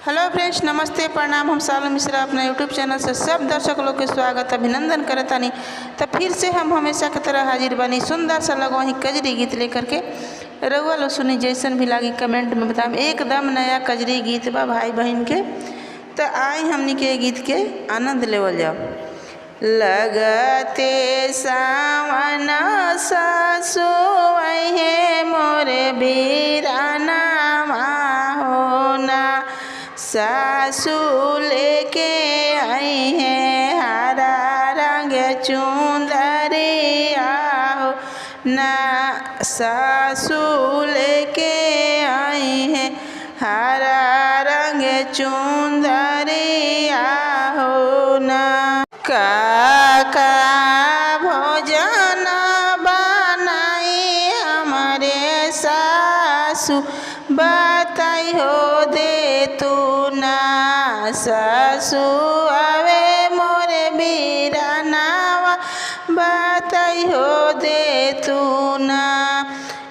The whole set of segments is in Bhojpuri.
हेलो फ्रेंड्स, नमस्ते, प्रणाम। हम सालू मिश्रा अपना यूट्यूब चैनल से सब दर्शक लोग के स्वागत अभिनंदन करतानी। तो फिर से हम हमेशा की तरह हाजिर बनी सुंदर सा लगवा ही कजरी गीत लेकर के। रउआ लो सुनी, जैसन भी लागी कमेंट में बताएं। एकदम नया कजरी गीत बा भाई बहन के। तो आई हमनी के गीत के आनंद लेवल जाओ। लगते सावन सासु है मोरे बीराना होना, सासु लेके आई है हरा रंग चुंदरिया हो ना, सासु लेके आई है हरा रंग चुंदरिया हो ना। काका भोजन बनाई हमारे सासु, बताई हो दे तू ना, सासु आवे मोरे बीरानावा, बताई हो दे तू ना।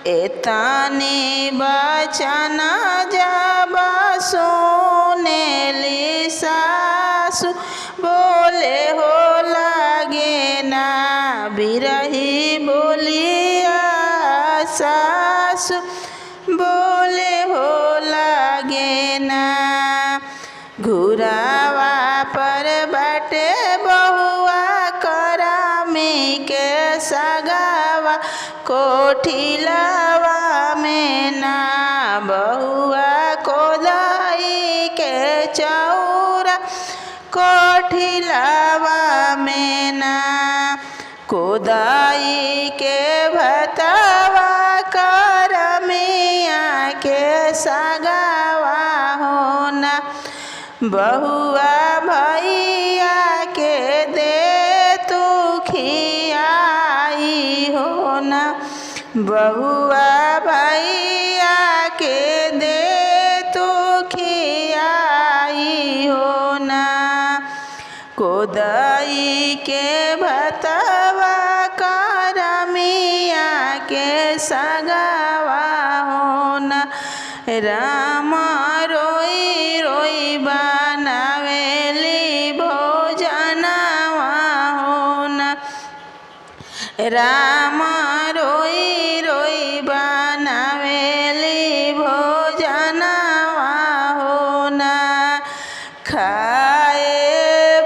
एतानी बचन जब सुनेली सासु, बोले हो लागे ना बिरही बोलिया, सासु बोले हो लागे ना। घुरावा पर बाटे बहुआ करामी के सगावा, कोठिलावा में ना बहुआ कोदाई के चौरा, कोठिलावा में ना कोदाई के भतावा, करमिया के सगावा होना, बहुआ भैया के दे तू खियाई होना, बहुआ भैया के दे तू खियाई होना। कोदाई के भतवा, करमिया के सगावा होना, राम रोई रोई बनावेली भोजनवा होना, राम रोई रोई बनावेली भोजनवा होना। खाए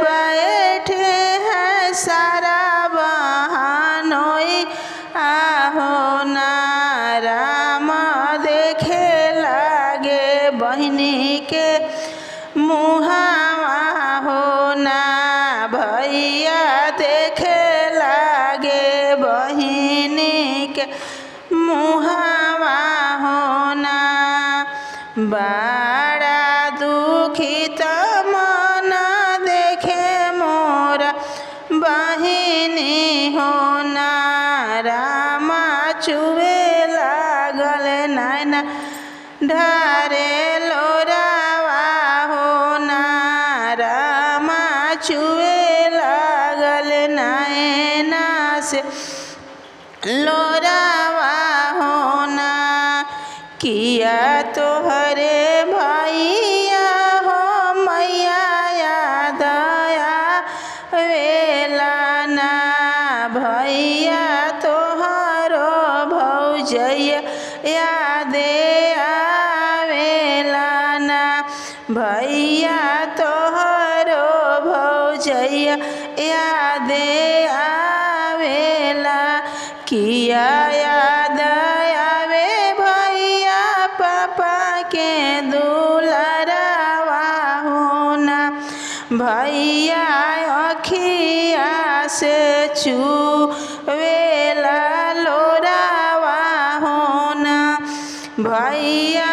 बैठे हैं सारा बहानोई आहो ना, राम देखे लागे बहनी के मुहावा होना, भैया देखे लागे बहनी के मुहावा होना। बड़ा दुखित मन देखे मोरा बहिनी होना, रामा चुवे लागल नैना ढारे लोरावा होना, रामा चुवे लागल नैना से लोरावा होना। किया तोहरे भैया हो मैया याद आवेला ना, भैया तोहरो भौजैया यादे आवेला ना, भैया तोहरो भौजैया यादे आवेला। किया याद आवे भैया पापा के दुलारावा होना, भैया अखिया से छुवेला लोरावा होना, भैया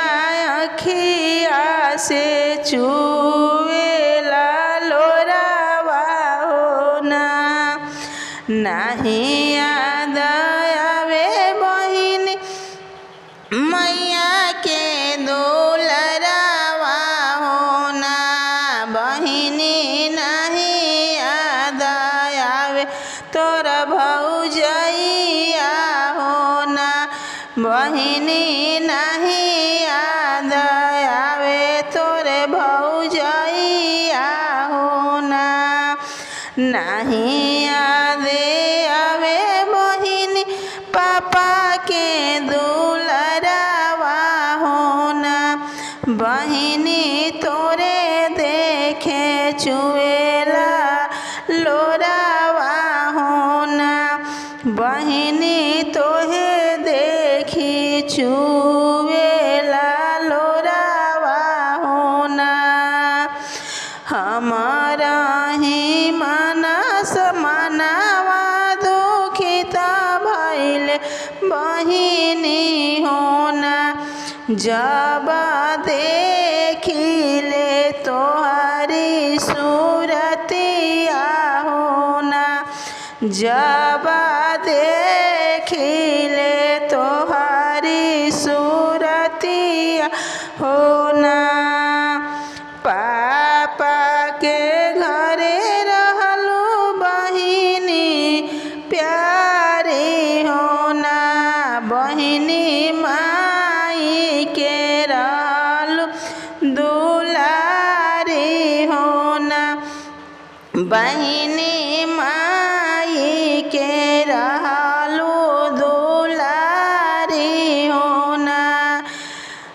अखिया से छुवेला लोरावा होना। नहीं याद आवे बहिनी मैया के दुलारावा होना, बहिनी नहीं याद आवे तोरा भौजैया होना, बहिनी नहीं याद आवे तोरे भौ भौजैया हो ना। नहीं यादे आवे बहिनी पापा के दुलरवा हो ना। बहिनी तोरे देखे चुएला लोरावा हो ना। बहिनी तोहे देखी चुएला लोरावा हो ना। हमारा ही मनस मनवा दुखिता भइल बहिनी हो ना। जब देखिले तोहरी सूरतिया हो ना। जब देखिले तोहरी सूरतिया हो ना। पापा के घरे रहलू बहिनी प्यारी हो ना। बहिनी माई के रहलू दुलारी हो ना। बहिनी माई के रहलू दुलारी हो ना।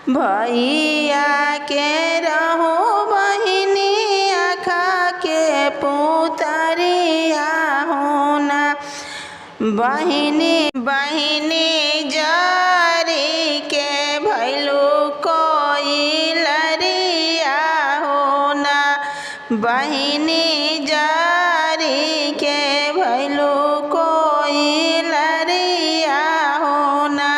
भैया के रहू बहिनी आँखा के पुतरिया हो ना। बहिनी बहिनी जारी के भैलू कोइलरिया हो ना। बहिनी जारी के भैलू कोइलरिया हो ना।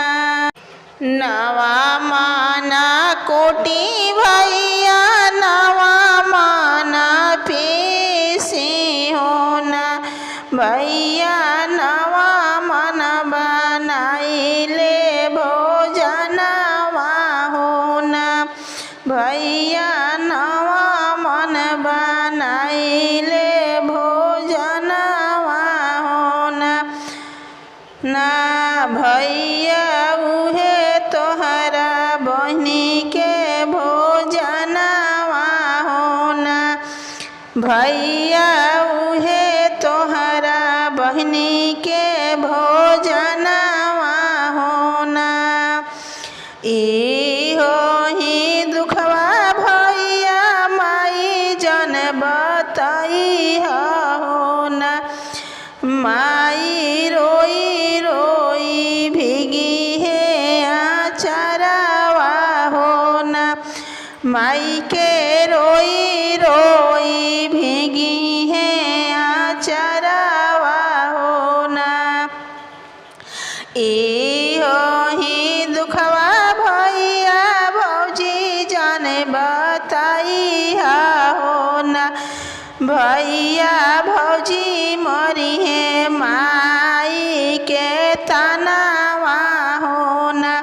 नवा माना कोटी भैया नवा माना पीसी हो ना। भैया नवा मन बनाइले भोजनवा हो ना। भैया नवा मन बनाइले भोजनवा हो ना। ना भैया उहे तोहरा बहिनी के भोजनवा हो ना। भैया उहे तोहरा बहिनी के भोजनवा हो ना। इहो ही दुखवा भैया माई जन बताई हो ना। माई रोई रोई भीगी है आचरवा हो ना। माई के रोई रोई भीगी है आचरवा हो ना। इहो ही दुखवा भैया भौजी जन बताई हो ना। भैया भौजी मरी है माई के तनावा हो ना।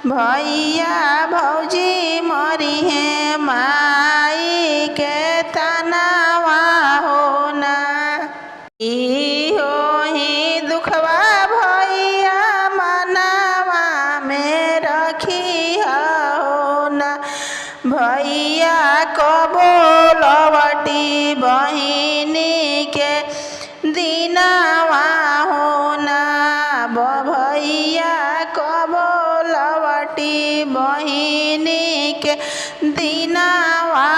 भैया भौजी मरी है माई के तनावा हो ना। इहो ही दुखवा भैया मनवा में रखी हो ना। भैया कबो लवटी बहिनी के दिनवा हो ना। भैया कबो लवटी बहिनी के दिनवा